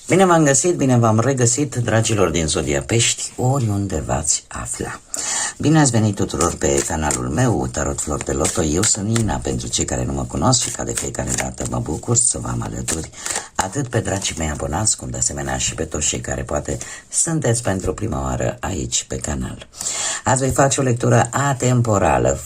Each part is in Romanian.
Bine v-am găsit, bine v-am regăsit, dragilor din Zodia Pești, oriunde v-ați afla. Bine ați venit tuturor pe canalul meu, Tarot Flori de Loto. Eu sunt Nina, pentru cei care nu mă cunosc și ca de fiecare dată mă bucur să vă am alături atât pe dragii mei abonați, cum de asemenea și pe toți cei care poate sunteți pentru prima oară aici pe canal. Azi voi face o lectură atemporală,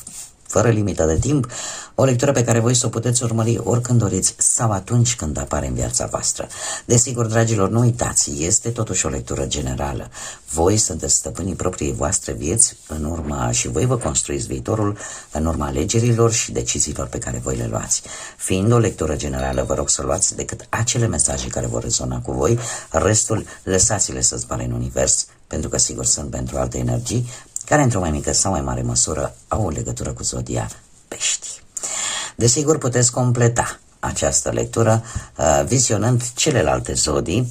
fără limită de timp, o lectură pe care voi să o puteți urmări oricând doriți sau atunci când apare în viața voastră. Desigur, dragilor, nu uitați, este totuși o lectură generală. Voi sunteți stăpânii propriei voastre vieți în urma și voi vă construiți viitorul în urma alegerilor și deciziilor pe care voi le luați. Fiind o lectură generală, vă rog să luați decât acele mesaje care vor rezona cu voi, restul lăsați-le să zboare în univers, pentru că sigur sunt pentru alte energii care într-o mai mică sau mai mare măsură au o legătură cu Zodia Pești. Desigur, puteți completa această lectură vizionând celelalte zodii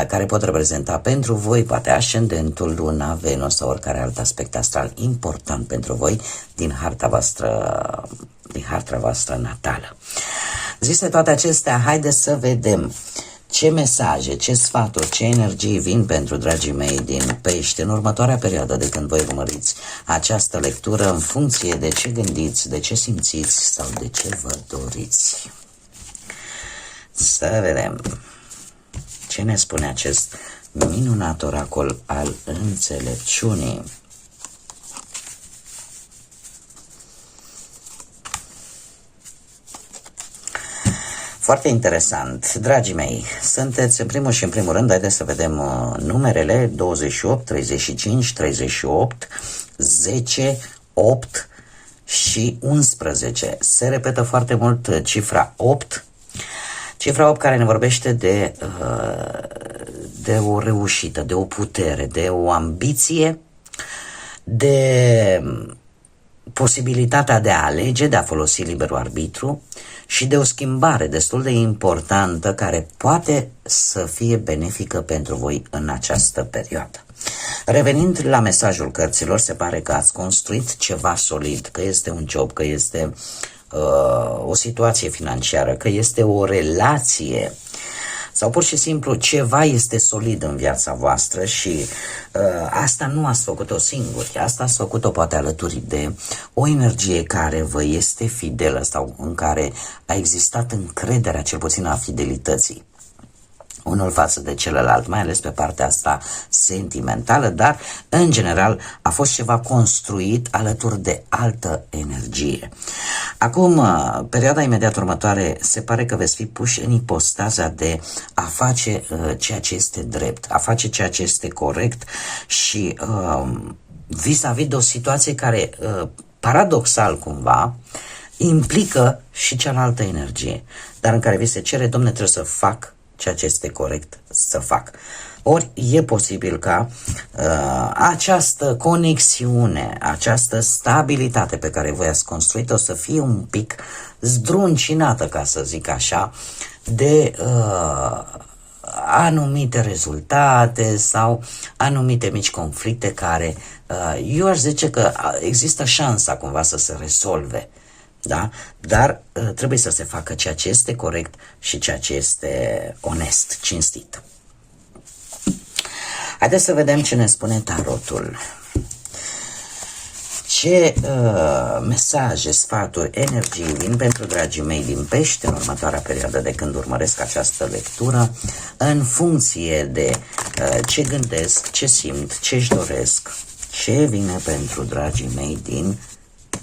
care pot reprezenta pentru voi, poate ascendentul, luna, Venus sau oricare alt aspect astral important pentru voi din harta voastră natală. Zise toate acestea, haideți să vedem ce mesaje, ce sfaturi, ce energii vin pentru dragii mei din Pești în următoarea perioadă de când voi urmăriți această lectură în funcție de ce gândiți, de ce simțiți sau de ce vă doriți. Să vedem ce ne spune acest minunat oracol al înțelepciunii. Foarte interesant, dragii mei, sunteți în primul și în primul rând, haideți să vedem numerele 28, 35, 38, 10, 8 și 11. Se repetă foarte mult cifra 8, cifra 8 care ne vorbește de o reușită, de o putere, de o ambiție, de posibilitatea de a alege, de a folosi liberul arbitru și de o schimbare destul de importantă care poate să fie benefică pentru voi în această perioadă. Revenind la mesajul cărților, se pare că ați construit ceva solid, că este un job, că este o situație financiară, că este o relație sau pur și simplu ceva este solid în viața voastră și asta nu ați făcut-o singuri, asta ați făcut-o poate alături de o energie care vă este fidelă sau în care a existat încrederea, cel puțin a fidelității unul față de celălalt, mai ales pe partea asta sentimentală, dar în general a fost ceva construit alături de altă energie. Acum, perioada imediat următoare, se pare că veți fi puși în ipostaza de a face ceea ce este drept, a face ceea ce este corect și vis-a-vis de o situație care, paradoxal cumva, implică și cealaltă energie, dar în care vi se cere, domne, trebuie să fac ceea ce este corect să fac. Ori e posibil ca această conexiune, această stabilitate pe care voi ați construit-o să fie un pic zdruncinată, ca să zic așa, de anumite rezultate sau anumite mici conflicte care eu aș zice că există șansa cumva să se rezolve. Da? Dar trebuie să se facă ceea ce este corect și ceea ce este onest, cinstit. Haideți să vedem ce ne spune tarotul. Ce mesaje, sfaturi, energii vin pentru dragii mei din Pești în următoarea perioadă de când urmăresc această lectură, în funcție de ce gândesc, ce simt, ce își doresc, ce vine pentru dragii mei din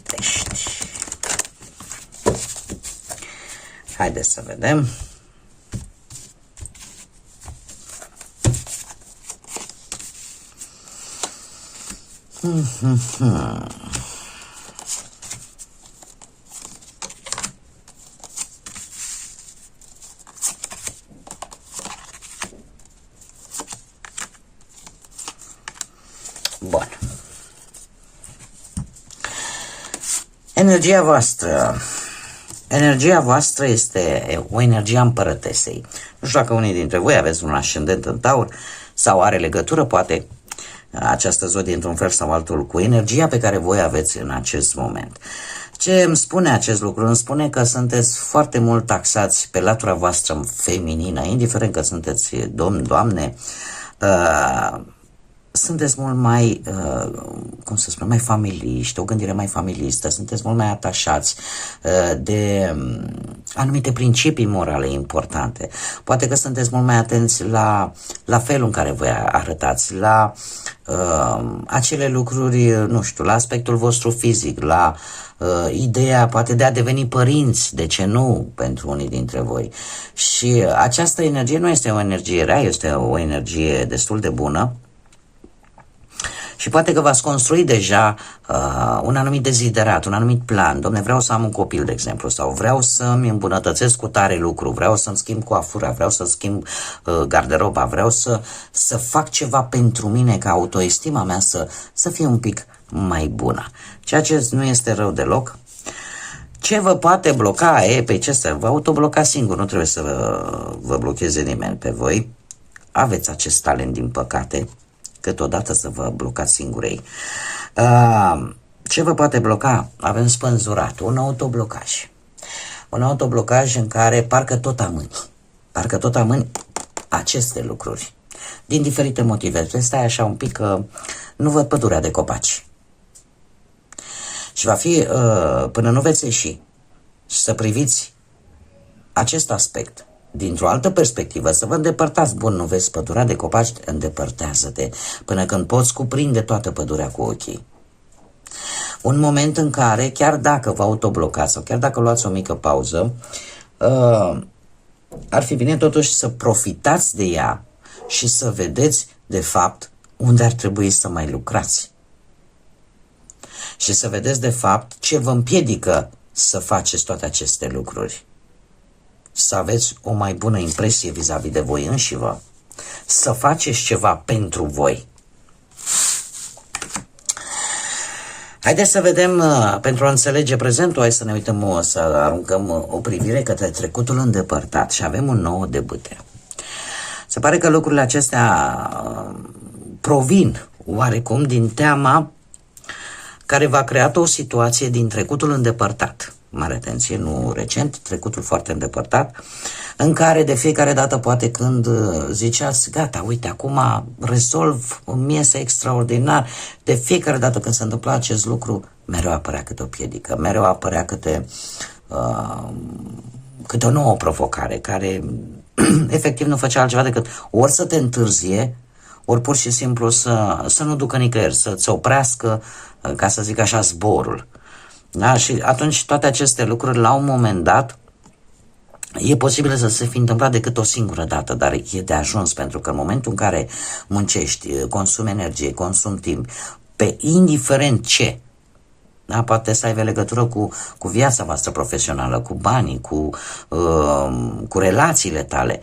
Pești. Haideți să vedem. Bun. Energia voastră este o energie a împărătesei. Nu știu dacă unii dintre voi aveți un ascendent în Taur sau are legătură, poate, această zodie într-un fel sau altul cu energia pe care voi aveți în acest moment. Ce îmi spune acest lucru? Îmi spune că sunteți foarte mult taxați pe latura voastră feminină, indiferent că sunteți domn, doamne, sunteți mult mai, cum să spun, mai familiști, o gândire mai familistă, sunteți mult mai atașați de anumite principii morale importante. Poate că sunteți mult mai atenți la felul în care vă arătați, la acele lucruri, nu știu, la aspectul vostru fizic, la ideea poate de a deveni părinți, de ce nu, pentru unii dintre voi. Și această energie nu este o energie rea, este o energie destul de bună. Și poate că v-ați construit deja un anumit deziderat, un anumit plan. Dom'le, vreau să am un copil, de exemplu, sau vreau să-mi îmbunătățesc cu tare lucru, vreau să-mi schimb coafura, vreau să schimb garderoba, vreau să fac ceva pentru mine, ca autoestima mea să fie un pic mai bună. Ceea ce nu este rău deloc. Ce vă poate bloca, pe ce să vă autoblocați singur, nu trebuie să vă blocheze nimeni pe voi. Aveți acest talent, din păcate, câteodată să vă blocați singurei. Ce vă poate bloca? Avem spânzurat, un autoblocaj. Un autoblocaj în care parcă tot amâni aceste lucruri. Din diferite motive. Stai așa un pic că nu văd pădurea de copaci. Și va fi, până nu veți ieși, să priviți acest aspect dintr-o altă perspectivă, să vă îndepărtați. Bun, nu vezi pădurea de copaci? Îndepărtează-te până când poți cuprinde toată pădurea cu ochii. Un moment în care, chiar dacă vă autoblocați sau chiar dacă luați o mică pauză, ar fi bine totuși să profitați de ea și să vedeți, de fapt, unde ar trebui să mai lucrați. Și să vedeți, de fapt, ce vă împiedică să faceți toate aceste lucruri. Să aveți o mai bună impresie vis-a-vis de voi înșivă. Să faceți ceva pentru voi. Haideți să vedem, pentru a înțelege prezentul, hai să ne uităm, să aruncăm o privire către trecutul îndepărtat și avem un nou debute. Se pare că lucrurile acestea provin oarecum din teama care v-a creat o situație din trecutul îndepărtat. Mare atenție, nu recent, trecutul foarte îndepărtat, în care de fiecare dată, poate când ziceați, gata, uite, acum rezolv, îmi iese extraordinar, de fiecare dată când se întâmpla acest lucru, mereu apărea câte o piedică, mereu apărea câte o nouă provocare, care efectiv nu făcea altceva decât ori să te întârzie, ori pur și simplu să nu ducă nicăieri, să-ți oprească, ca să zic așa, zborul. Da? Și atunci toate aceste lucruri, la un moment dat, e posibil să se fi întâmplat decât o singură dată, dar e de ajuns, pentru că în momentul în care muncești, consumi energie, consumi timp, pe indiferent ce, da? Poate să aibă legătură cu viața voastră profesională, cu banii, cu relațiile tale,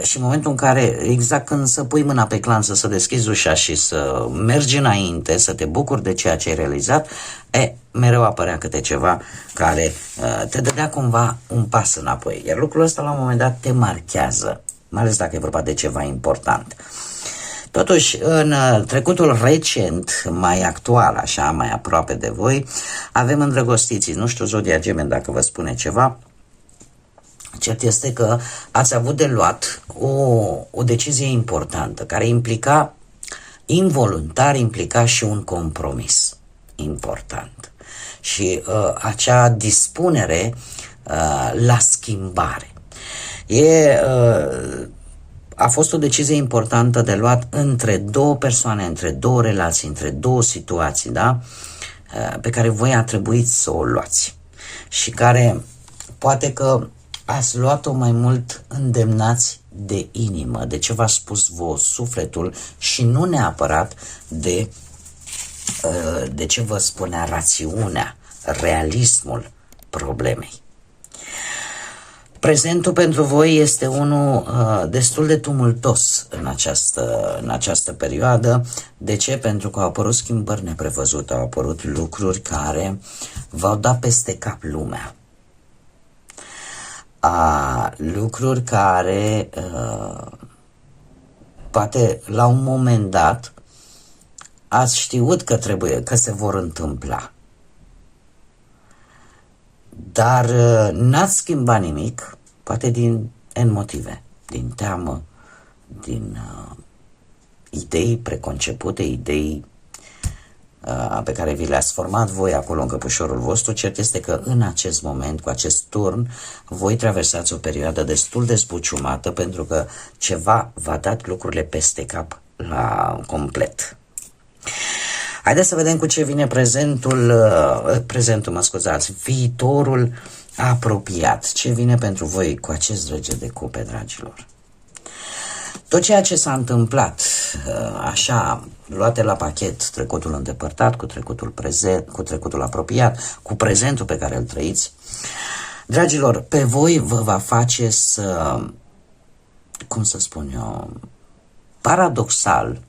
și în momentul în care, exact când să pui mâna pe clanță, să deschizi ușa și să mergi înainte, să te bucuri de ceea ce ai realizat, mereu apărea câte ceva care te dădea cumva un pas înapoi. Iar lucrul ăsta la un moment dat te marchează, mai ales dacă e vorba de ceva important. Totuși, în trecutul recent, mai actual, așa, mai aproape de voi, avem îndrăgostiții. Nu știu, zodia Gemeni, dacă vă spune ceva. Cert este că ați avut de luat o decizie importantă, care implica, involuntar, implica și un compromis important. Și acea dispunere la schimbare. A fost o decizie importantă de luat între două persoane, între două relații, între două situații, da? Pe care voi a trebuit să o luați și care poate că ați luat-o mai mult îndemnați de inimă, de ce v-a spus vouă sufletul și nu neapărat de ce vă spunea rațiunea, realismul problemei. Prezentul pentru voi este unul destul de tumultos în această perioadă. De ce? Pentru că au apărut schimbări neprevăzute, au apărut lucruri care v-au dat peste cap lumea. Lucruri care poate la un moment dat ați știut că se vor întâmpla. dar n-ați schimbat nimic, poate din N motive, din teamă, din idei preconcepute, idei pe care vi le-ați format voi acolo în căpușorul vostru. Cert este că în acest moment, cu acest turn, voi traversați o perioadă destul de zbuciumată, pentru că ceva v-a dat lucrurile peste cap la complet. Haideți să vedem cu ce vine viitorul apropiat. Ce vine pentru voi cu acest rege de cupe, dragilor? Tot ceea ce s-a întâmplat, așa, luate la pachet, trecutul îndepărtat cu trecutul prezent, cu trecutul apropiat, cu prezentul pe care îl trăiți, dragilor, pe voi vă va face să, cum să spun eu, paradoxal.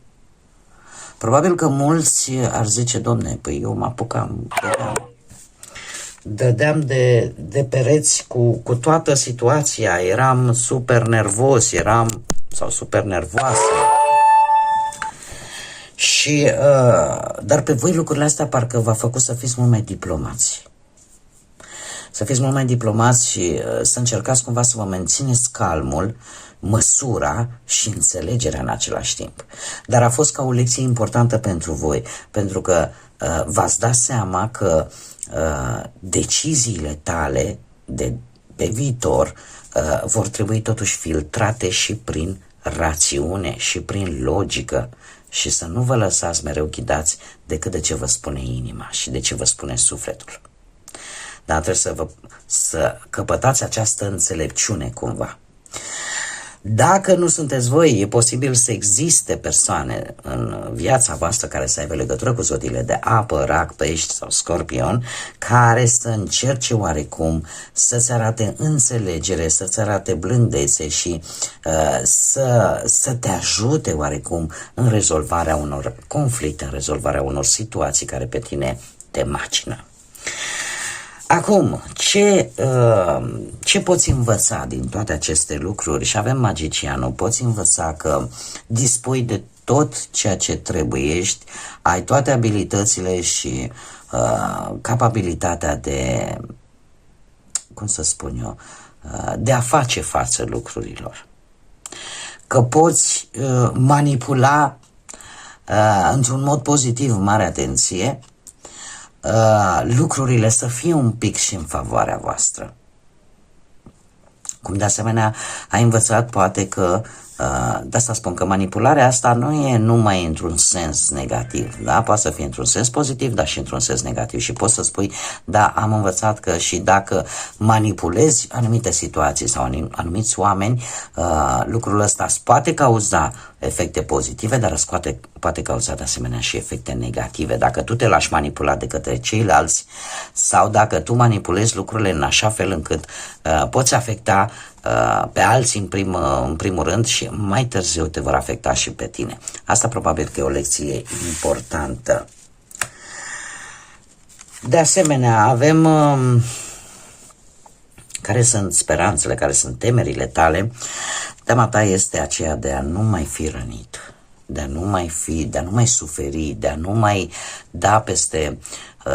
Probabil că mulți ar zice, domne, păi eu mă apucam, dădeam de pereți cu toată situația, eram super nervos, sau super nervoasă. Și, dar pe voi lucrurile astea parcă v-a făcut să fiți mult mai diplomați. Să fiți mult mai diplomați și să încercați cumva să vă mențineți calmul, măsura și înțelegerea în același timp. Dar a fost ca o lecție importantă pentru voi, pentru că v-ați dat seama că deciziile tale pe viitor vor trebui totuși filtrate și prin rațiune și prin logică și să nu vă lăsați mereu ghidați decât de ce vă spune inima și de ce vă spune sufletul. Dar trebuie să căpătați această înțelepciune cumva. Dacă nu sunteți voi, e posibil să existe persoane în viața voastră care să aibă legătură cu zodiile de apă, rac, pești sau scorpion, care să încerce oarecum să-ți arate înțelegere, să-ți arate blândețe și să te ajute oarecum în rezolvarea unor conflicte, în rezolvarea unor situații care pe tine te macină. Acum, ce poți învăța din toate aceste lucruri? Și avem magicianul, poți învăța că dispui de tot ceea ce trebuiești, ai toate abilitățile și capabilitatea de, cum să spun eu, de a face față lucrurilor. Că poți manipula într-un mod pozitiv, mare atenție, lucrurile să fie un pic și în favoarea voastră. Cum de asemenea ai învățat poate că, de asta spun că manipularea asta nu e numai într-un sens negativ, da? Poate să fie într-un sens pozitiv, dar și într-un sens negativ și poți să spui, da, am învățat că și dacă manipulezi anumite situații sau anumiți oameni, lucrul ăsta îți poate cauza efecte pozitive, dar îți poate cauza de asemenea și efecte negative. Dacă tu te lași manipula de către ceilalți sau dacă tu manipulezi lucrurile în așa fel încât poți afecta pe alții în primul rând și mai târziu te vor afecta și pe tine. Asta probabil că e o lecție importantă. De asemenea, avem care sunt speranțele, care sunt temerile tale. Teama ta este aceea de a nu mai fi rănit, de a nu mai suferi, de a nu mai da peste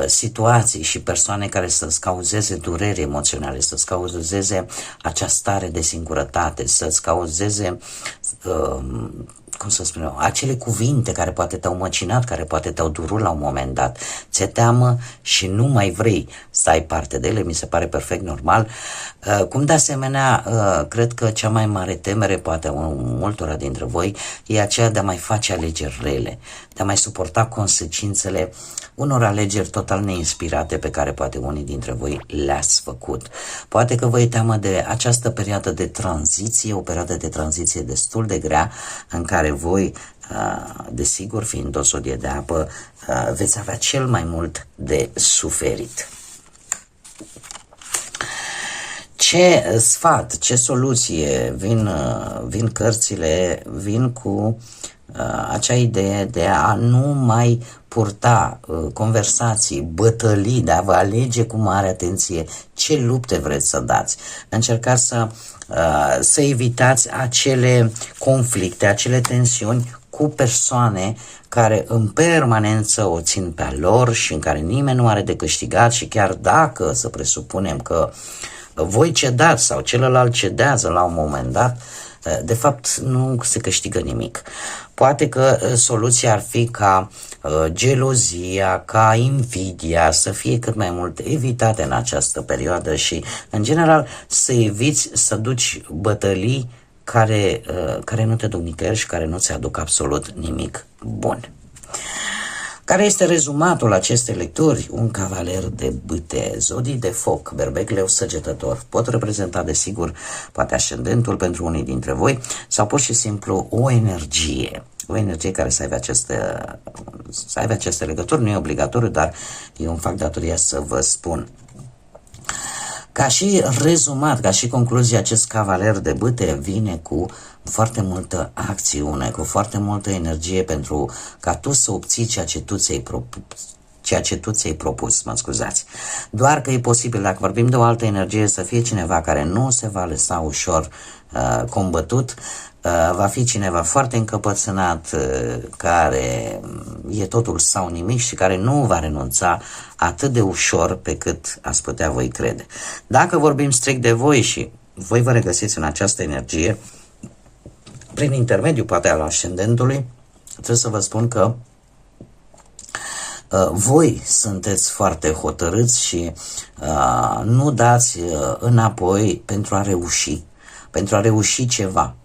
situații și persoane care să-ți cauzeze dureri emoționale, să-ți cauzeze această stare de singurătate, să-ți cauzeze, cum să spun eu, acele cuvinte care poate te-au măcinat, care poate te-au durut la un moment dat. Ți-e teamă și nu mai vrei să ai parte de ele, mi se pare perfect normal. Cum de asemenea, cred că cea mai mare temere, poate multora dintre voi, e aceea de a mai face alegeri rele, de a mai suporta consecințele unor alegeri total neinspirate pe care poate unii dintre voi le-ați făcut. Poate că vă e teamă de această perioadă de tranziție, o perioadă de tranziție destul de grea, în care voi, desigur, fiind o zodie de apă, veți avea cel mai mult de suferit. Ce sfat, ce soluție vin cărțile, vin cu acea idee de a nu mai purta conversații, bătălii, de a vă alege cu mare atenție ce lupte vreți să dați. Încercați să evitați acele conflicte, acele tensiuni cu cu persoane care în permanență o țin pe-a lor și în care nimeni nu are de câștigat și chiar dacă să presupunem că voi cedați sau celălalt cedează la un moment dat, de fapt nu se câștigă nimic. Poate că soluția ar fi ca gelozia, ca invidia să fie cât mai mult evitate în această perioadă și, în general, să eviți să duci bătălii care nu te duc nicăieri și care nu ți aduc absolut nimic bun. Care este rezumatul acestei lecturi? Un cavaler de bâte, zodii de foc, berbec, leu, săgetător. Pot reprezenta, desigur, poate ascendentul pentru unii dintre voi sau pur și simplu o energie care să aibă aceste legături. Nu e obligatoriu, dar e un fapt datoria să vă spun. Ca și rezumat, ca și concluzie, acest cavaler de bâte vine cu foarte multă acțiune, cu foarte multă energie pentru ca tu să obții ceea ce tu ți-ai propus, mă scuzați. Doar că e posibil, dacă vorbim de o altă energie, să fie cineva care nu se va lăsa ușor combătut, va fi cineva foarte încăpățânat, care e totul sau nimic și care nu va renunța atât de ușor pe cât ați putea voi crede. Dacă vorbim strict de voi și voi vă regăsiți în această energie, prin intermediul poate al ascendentului, trebuie să vă spun că voi sunteți foarte hotărâți și nu dați înapoi pentru a reuși ceva.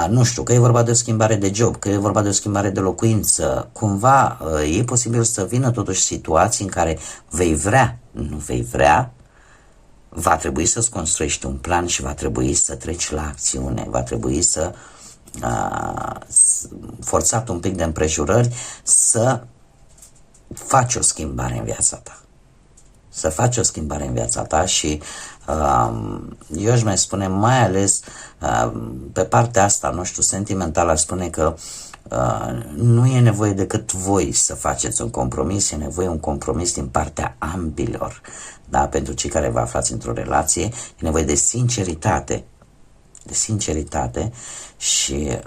Nu știu, că e vorba de o schimbare de job, că e vorba de o schimbare de locuință, cumva e posibil să vină totuși situații în care nu vei vrea, va trebui să-ți construiești un plan și va trebui să treci la acțiune, va trebui să, forțat un pic de împrejurări, să faci o schimbare în viața ta. Să faci o schimbare în viața ta și eu aș mai spune, mai ales pe partea asta, nu știu, sentimentală, aș spune că nu e nevoie decât voi să faceți un compromis, e nevoie un compromis din partea ambilor. Da? Pentru cei care vă aflați într-o relație, e nevoie de sinceritate și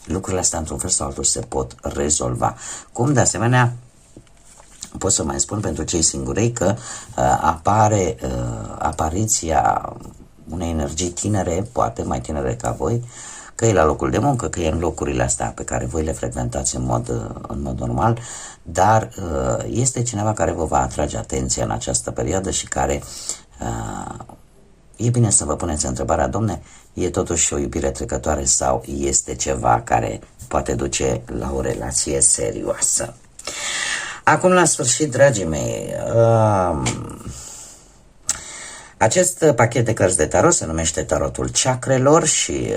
lucrurile astea într-un fel sau altul se pot rezolva. Cum de asemenea pot să mai spun pentru cei singurei că apare apariția unei energii tinere, poate mai tinere ca voi, că e la locul de muncă, că e în locurile astea pe care voi le frecventați în mod normal, dar este cineva care vă va atrage atenția în această perioadă și care e bine să vă puneți întrebarea, domne, e totuși o iubire trecătoare sau este ceva care poate duce la o relație serioasă? Acum, la sfârșit, dragii mei, acest pachet de cărți de tarot se numește Tarotul Chakrelor și,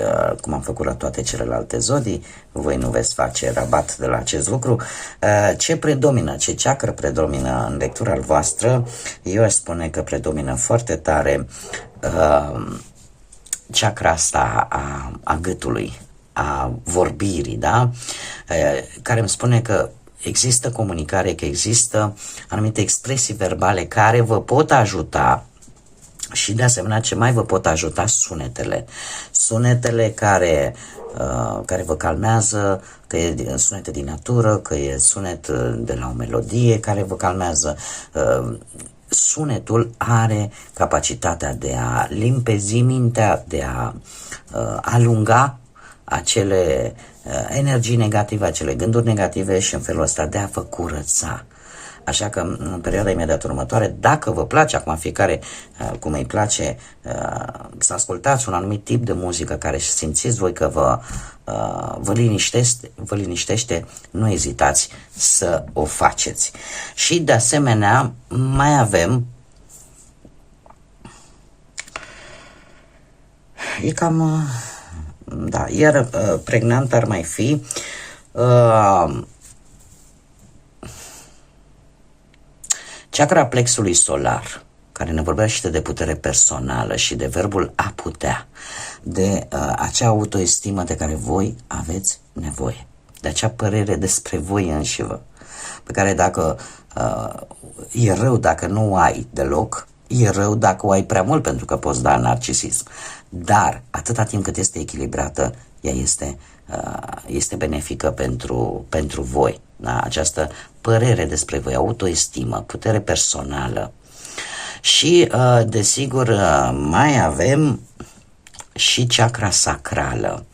cum am făcut la toate celelalte zodii, voi nu veți face rabat de la acest lucru. Ce predomină, ce chakră predomină în lectura voastră? Eu aș spune că predomină foarte tare chakra asta a gâtului, a vorbirii, da? Care îmi spune că există comunicare, că există anumite expresii verbale care vă pot ajuta și de asemenea ce mai vă pot ajuta sunetele care vă calmează, că e sunete din natură, că e sunet de la o melodie care vă calmează. Sunetul are capacitatea de a limpezi mintea, de a alunga acele energii negative, acele gânduri negative și în felul ăsta de a vă curăța. Așa că în perioada imediat următoare, dacă vă place, acum fiecare cum îi place, să ascultați un anumit tip de muzică care simțiți voi că vă liniștește, nu ezitați să o faceți. Și de asemenea mai avem, e cam, da, iar pregnant ar mai fi chakra plexului solar, care ne vorbește de putere personală și de verbul a putea, de acea autoestimă de care voi aveți nevoie, de acea părere despre voi înșivă, pe care dacă e rău dacă nu o ai deloc, e rău dacă o ai prea mult, pentru că poți da narcisism. dar atâta timp cât este echilibrată, ea este benefică pentru voi. Da? Această părere despre voi, autoestimă, putere personală. Și, desigur, mai avem și chakra sacrală,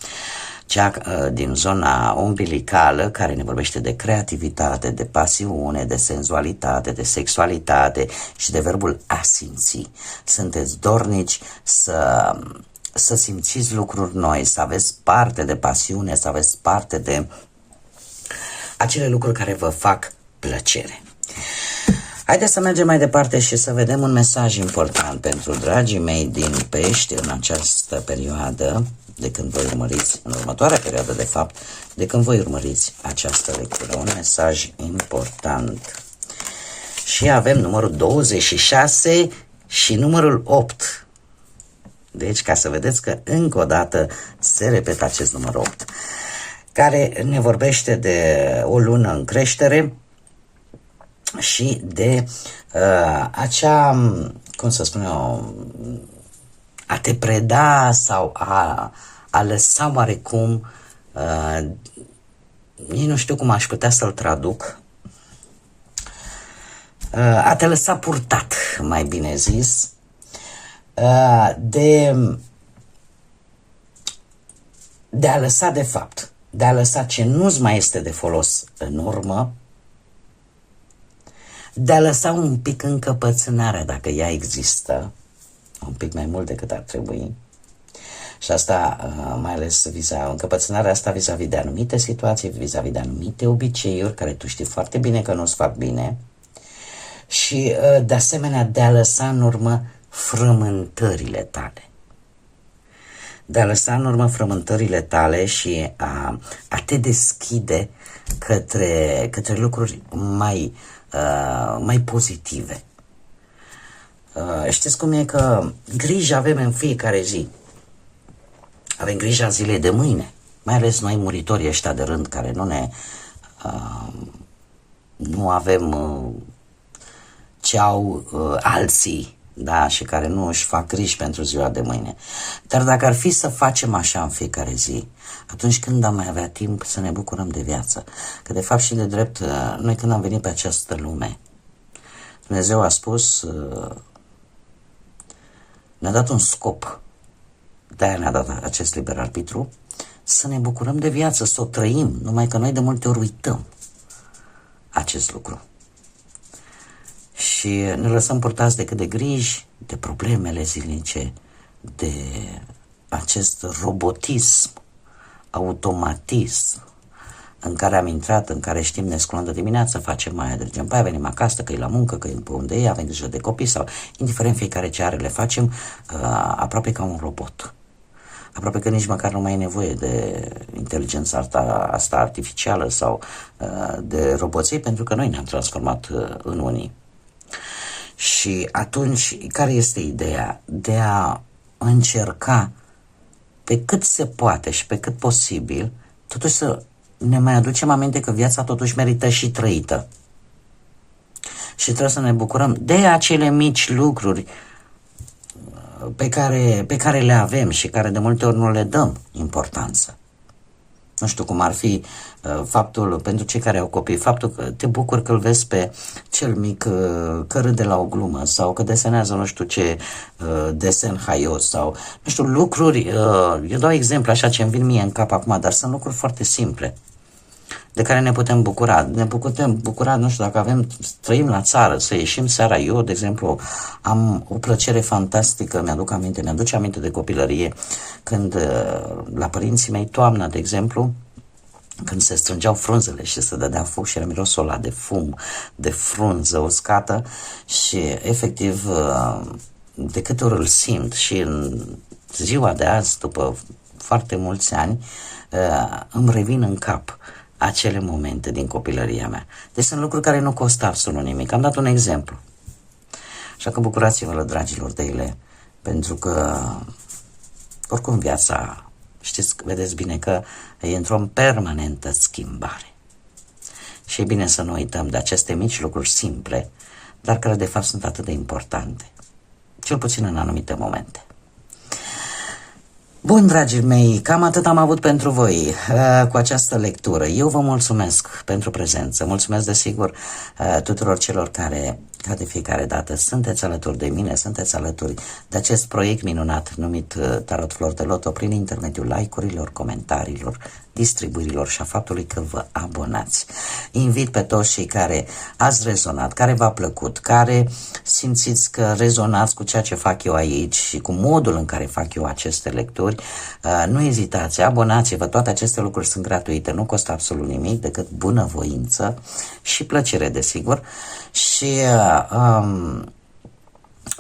cea din zona umbilicală, care ne vorbește de creativitate, de pasiune, de senzualitate, de sexualitate și de verbul a simți. Sunteți dornici să simțiți lucruri noi, să aveți parte de pasiune, să aveți parte de acele lucruri care vă fac plăcere. Haideți să mergem mai departe și să vedem un mesaj important pentru dragii mei din Pești în această perioadă, de când voi urmăriți, în următoarea perioadă de fapt, de când voi urmăriți această lectură. Un mesaj important. Și avem numărul 26 și numărul 8. Deci, ca să vedeți că încă o dată se repetă acest număr 8, care ne vorbește de o lună în creștere și de acea, cum să spun eu, a te preda sau a lăsa oarecum, nici nu știu cum aș putea să-l traduc, a te lăsa purtat, mai bine zis, de a lăsa de fapt, de a lăsa ce nu-ți mai este de folos în urmă, de a lăsa un pic încăpățânarea, dacă ea există, un pic mai mult decât ar trebui. Și asta mai ales încăpățânarea asta vis-a-vis de anumite situații, vis-a-vis de anumite obiceiuri care tu știi foarte bine că nu-ți fac bine și de asemenea de a lăsa în urmă frământările tale. De a lăsa în urmă frământările tale și a te deschide către lucruri mai pozitive. Știți cum e că grijă avem în fiecare zi. Avem grija zilei de mâine, mai ales noi muritorii ăștia de rând care nu avem ce au alții, da, și care nu își fac griji pentru ziua de mâine. Dar dacă ar fi să facem așa în fiecare zi, atunci când am mai avea timp să ne bucurăm de viață? Că de fapt și de drept, noi când am venit pe această lume, Dumnezeu a spus, ne-a dat un scop, de-aia ne-a dat acest liber arbitru, să ne bucurăm de viață, să o trăim, numai că noi de multe ori uităm acest lucru. Și ne lăsăm purtați de griji, de problemele zilnice, de acest robotism, automatism în care am intrat, în care știm, ne sculăm de dimineață, facem aia, mergem pe aia, venim acasă, că e la muncă, că e pe unde e, avem grijă de copii sau indiferent fiecare ce are le facem aproape ca un robot. Aproape că nici măcar nu mai e nevoie de inteligența asta artificială sau de roboței, pentru că noi ne-am transformat în unii. Și atunci, care este ideea? De a încerca pe cât se poate și pe cât posibil, totuși să ne mai aducem aminte că viața totuși merită și trăită. Și trebuie să ne bucurăm de acele mici lucruri pe care le avem și care de multe ori nu le dăm importanță. Nu știu cum ar fi faptul, pentru cei care au copii, faptul că te bucuri că îl vezi pe cel mic că râde la o glumă sau că desenează nu știu ce desen haios sau, nu știu, lucruri, eu dau exemplu așa ce îmi vin mie în cap acum, dar sunt lucruri foarte simple de care ne putem bucura. Ne putem bucura, nu știu, dacă trăim la țară, să ieșim seara. Eu, de exemplu, am o plăcere fantastică, mi-aduce aminte de copilărie, când la părinții mei, toamna, de exemplu, când se strângeau frunzele și se dădea foc și era mirosul ăla de fum, de frunză uscată și, efectiv, de câte ori îl simt și în ziua de azi, după foarte mulți ani, îmi revin în cap acele momente din copilăria mea. Deci sunt lucruri care nu costă absolut nimic. Am dat un exemplu. Așa că bucurați-vă, dragilor, de ele, pentru că oricum viața, știți, vedeți bine că e într-o permanentă schimbare. Și e bine să nu uităm de aceste mici lucruri simple, dar care de fapt sunt atât de importante, cel puțin în anumite momente. Bun, dragii mei, cam atât am avut pentru voi cu această lectură. Eu vă mulțumesc pentru prezență, mulțumesc desigur tuturor celor care, ca de fiecare dată, sunteți alături de mine, sunteți alături de acest proiect minunat numit Tarot Flori de Loto prin intermediul like-urilor, comentariilor, distribuirilor și a faptului că vă abonați. Invit pe toți cei care ați rezonat, care v-a plăcut, care simțiți că rezonați cu ceea ce fac eu aici și cu modul în care fac eu aceste lecturi, nu ezitați, abonați-vă, toate aceste lucruri sunt gratuite, nu costă absolut nimic decât bunăvoință și plăcere, desigur, și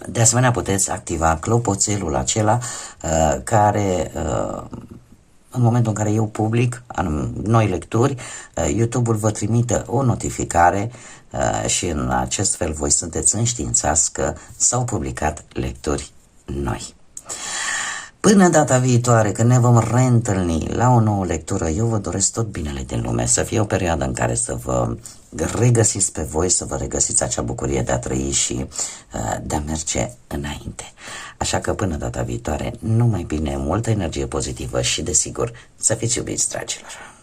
de asemenea puteți activa clopoțelul acela care în momentul în care eu public noi lecturi, YouTube-ul vă trimite o notificare și în acest fel voi sunteți înștiințați că s-au publicat lecturi noi. Până data viitoare, când ne vom reîntâlni la o nouă lectură, eu vă doresc tot binele din lume, să fie o perioadă în care să vă regăsiți pe voi, să vă regăsiți acea bucurie de a trăi și de a merge înainte. Așa că până data viitoare, numai bine, multă energie pozitivă și, desigur, să fiți iubiți, dragilor!